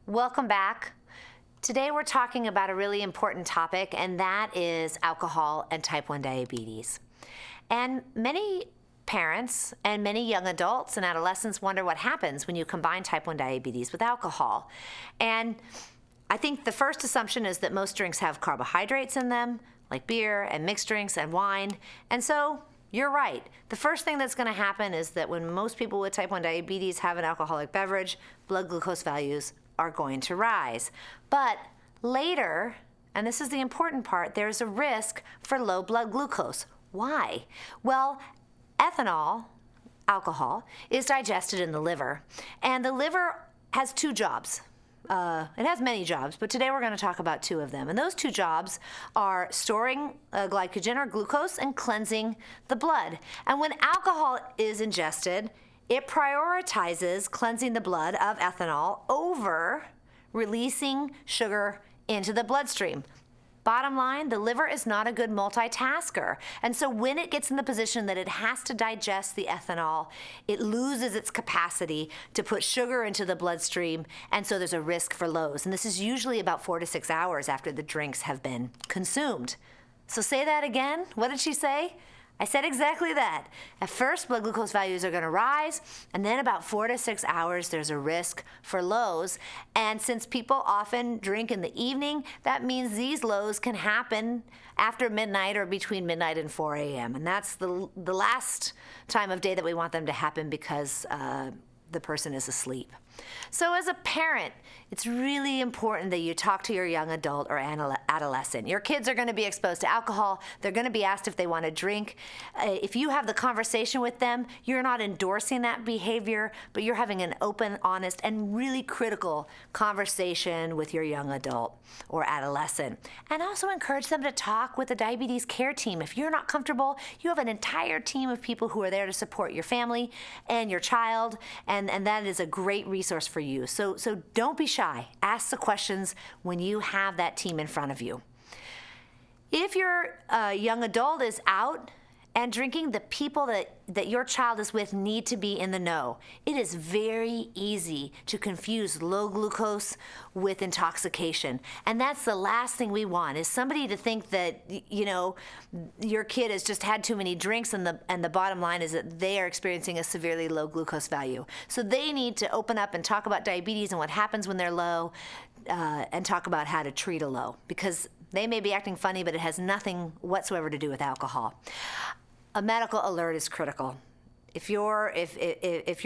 Welcome back. Today we're talking about a really important topic, and that is alcohol and type 1 diabetes. And many parents and many young adults and adolescents wonder what happens when you combine type 1 diabetes with alcohol. And I think the first assumption is that most drinks have carbohydrates in them, like beer and mixed drinks and wine. And so you're right. The first thing that's going to happen is that when most people with type 1 diabetes have an alcoholic beverage, blood glucose values are going to rise. But later, and this is the important part, there's a risk for low blood glucose. Why? Well, ethanol, alcohol, is digested in the liver. And the liver has two jobs. It has many jobs, but today we're going to talk about two of them. And those two jobs are storing glycogen or glucose and cleansing the blood. And when alcohol is ingested, it prioritizes cleansing the blood of ethanol over releasing sugar into the bloodstream. Bottom line, the liver is not a good multitasker. And so when it gets in the position that it has to digest the ethanol, it loses its capacity to put sugar into the bloodstream, and so there's a risk for lows. And this is usually about 4 to 6 hours after the drinks have been consumed. So say that again. What did she say? I said exactly that. At first, blood glucose values are going to rise, and then about 4 to 6 hours, there's a risk for lows. And since people often drink in the evening, that means these lows can happen after midnight or between midnight and 4 a.m. And that's the last time of day that we want them to happen because the person is asleep. So as a parent, it's really important that you talk to your young adult or adolescent. Your kids are going to be exposed to alcohol. They're going to be asked if they want to drink. If you have the conversation with them, you're not endorsing that behavior, but you're having an open, honest, and really critical conversation with your young adult or adolescent. And also encourage them to talk with the diabetes care team. If you're not comfortable, you have an entire team of people who are there to support your family and your child, and that is a great resource for you. So don't be shy. Ask the questions when you have that team in front of you. If your young adult is out and drinking, the people that your child is with need to be in the know. It is very easy to confuse low glucose with intoxication. And that's the last thing we want, is somebody to think that, you know, your kid has just had too many drinks, and the bottom line is that they are experiencing a severely low glucose value. So they need to open up and talk about diabetes and what happens when they're low, and talk about how to treat a low, because they may be acting funny, but it has nothing whatsoever to do with alcohol. A medical alert is critical. If you're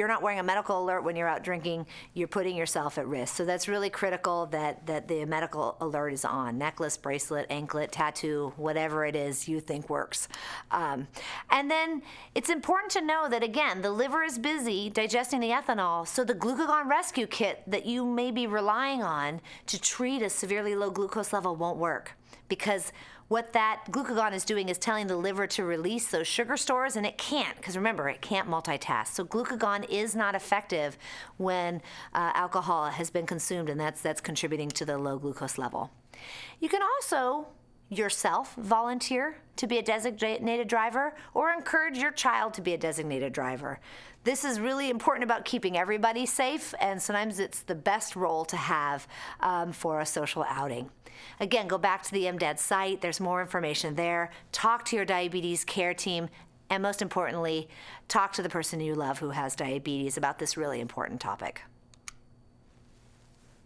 not wearing a medical alert when you're out drinking, you're putting yourself at risk. So that's really critical that the medical alert is on. Necklace, bracelet, anklet, tattoo, whatever it is you think works. And then it's important to know that, again, the liver is busy digesting the ethanol, so the glucagon rescue kit that you may be relying on to treat a severely low glucose level won't work, because what that glucagon is doing is telling the liver to release those sugar stores, and it can't, because remember, it can't multitask. So glucagon is not effective when alcohol has been consumed, and that's contributing to the low glucose level. You can also yourself volunteer to be a designated driver, or encourage your child to be a designated driver. This is really important about keeping everybody safe, and sometimes it's the best role to have for a social outing. Again, go back to the mDAD site. There's more information there. Talk to your diabetes care team, and most importantly, talk to the person you love who has diabetes about this really important topic.